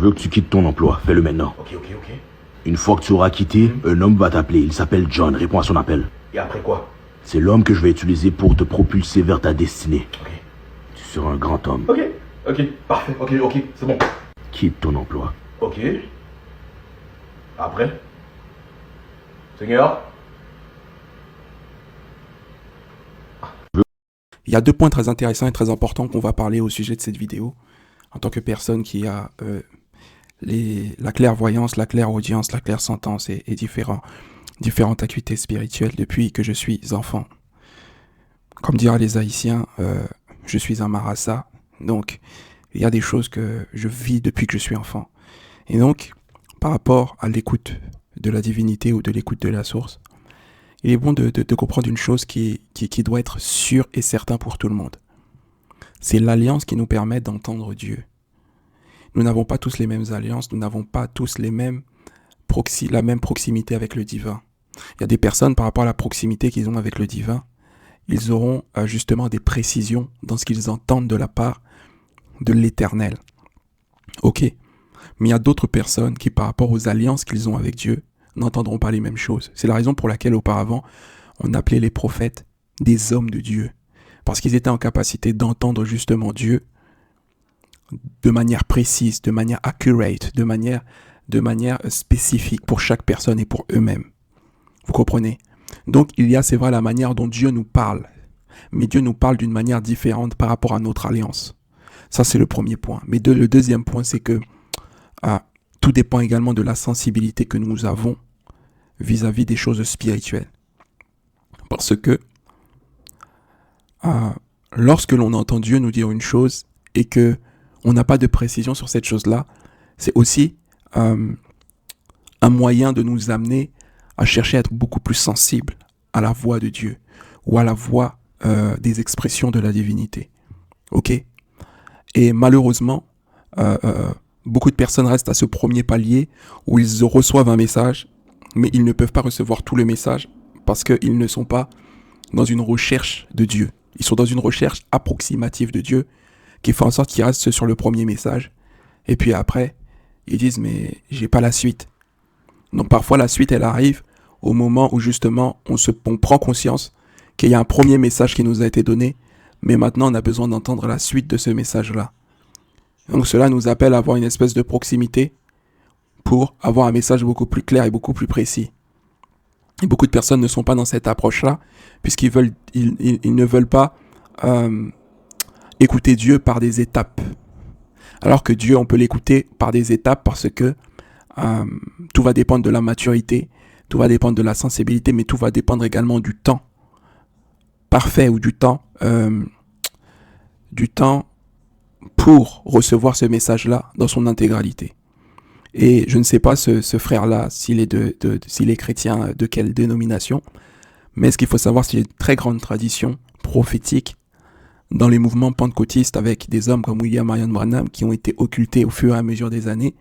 Je veux que tu quittes ton emploi. Fais-le maintenant. Ok. Une fois que tu auras quitté, un homme va t'appeler. Il s'appelle John. Réponds à son appel. Et après quoi? C'est l'homme que je vais utiliser pour te propulser vers ta destinée. Ok. Tu seras un grand homme. Ok. Parfait. Ok. C'est bon. Quitte ton emploi. Ok. Après? Seigneur? Il y a 2 points très intéressants et très importants qu'on va parler au sujet de cette vidéo. En tant que personne qui a la clairvoyance, la clairaudience, la clairsentence et différentes acuités spirituelles depuis que je suis enfant. Comme diraient les Haïtiens, je suis un marassa. Donc, il y a des choses que je vis depuis que je suis enfant. Et donc, par rapport à l'écoute de la divinité ou de l'écoute de la source, il est bon de comprendre une chose qui doit être sûre et certain pour tout le monde. C'est l'alliance qui nous permet d'entendre Dieu. Nous n'avons pas tous les mêmes alliances, nous n'avons pas tous la même proximité avec le divin. Il y a des personnes, par rapport à la proximité qu'ils ont avec le divin, ils auront justement des précisions dans ce qu'ils entendent de la part de l'Éternel. Ok, mais il y a d'autres personnes qui, par rapport aux alliances qu'ils ont avec Dieu, n'entendront pas les mêmes choses. C'est la raison pour laquelle, auparavant, on appelait les prophètes des hommes de Dieu. Parce qu'ils étaient en capacité d'entendre justement Dieu de manière précise, de manière accurate, de manière spécifique pour chaque personne et pour eux-mêmes. Vous comprenez? Donc, il y a, c'est vrai, la manière dont Dieu nous parle. Mais Dieu nous parle d'une manière différente par rapport à notre alliance. Ça, c'est le premier point. Mais le deuxième point, c'est que tout dépend également de la sensibilité que nous avons vis-à-vis des choses spirituelles. Parce que lorsque l'on entend Dieu nous dire une chose et que on n'a pas de précision sur cette chose-là, c'est aussi un moyen de nous amener à chercher à être beaucoup plus sensible à la voix de Dieu ou à la voix des expressions de la divinité. Ok? Et malheureusement, beaucoup de personnes restent à ce premier palier où ils reçoivent un message, mais ils ne peuvent pas recevoir tout le message parce qu'ils ne sont pas dans une recherche de Dieu. Ils sont dans une recherche approximative de Dieu qui fait en sorte qu'ils restent sur le premier message. Et puis après, ils disent, mais j'ai pas la suite. Donc parfois, la suite, elle arrive au moment où justement, on prend conscience qu'il y a un premier message qui nous a été donné, mais maintenant, on a besoin d'entendre la suite de ce message-là. Donc cela nous appelle à avoir une espèce de proximité pour avoir un message beaucoup plus clair et beaucoup plus précis. Et beaucoup de personnes ne sont pas dans cette approche-là, puisqu'ils ne veulent pas écouter Dieu par des étapes. Alors que Dieu, on peut l'écouter par des étapes parce que tout va dépendre de la maturité, tout va dépendre de la sensibilité, mais tout va dépendre également du temps parfait ou du temps pour recevoir ce message-là dans son intégralité. Et je ne sais pas ce frère-là, s'il est chrétien, de quelle dénomination, mais ce qu'il faut savoir, c'est qu'il y a une très grande tradition prophétique dans les mouvements pentecôtistes avec des hommes comme William Marion Branham qui ont été occultés au fur et à mesure des années.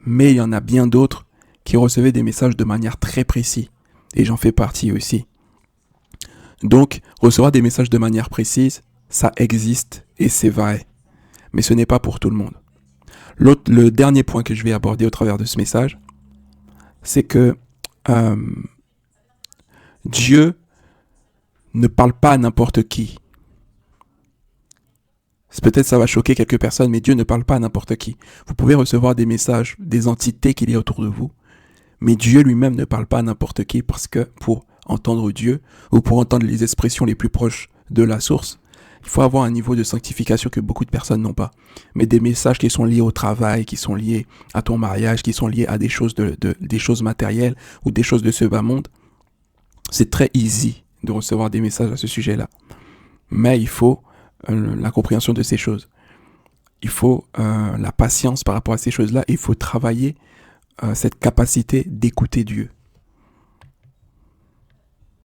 Mais il y en a bien d'autres qui recevaient des messages de manière très précise. Et j'en fais partie aussi. Donc, recevoir des messages de manière précise, ça existe et c'est vrai. Mais ce n'est pas pour tout le monde. Le dernier point que je vais aborder au travers de ce message, c'est que Dieu ne parle pas à n'importe qui. Peut-être ça va choquer quelques personnes, mais Dieu ne parle pas à n'importe qui. Vous pouvez recevoir des messages des entités qu'il y a autour de vous, mais Dieu lui-même ne parle pas à n'importe qui parce que pour entendre Dieu ou pour entendre les expressions les plus proches de la source, il faut avoir un niveau de sanctification que beaucoup de personnes n'ont pas. Mais des messages qui sont liés au travail, qui sont liés à ton mariage, qui sont liés à des choses des choses matérielles ou des choses de ce bas monde, c'est très easy de recevoir des messages à ce sujet-là. Mais il faut la compréhension de ces choses. Il faut la patience par rapport à ces choses-là. Il faut travailler cette capacité d'écouter Dieu.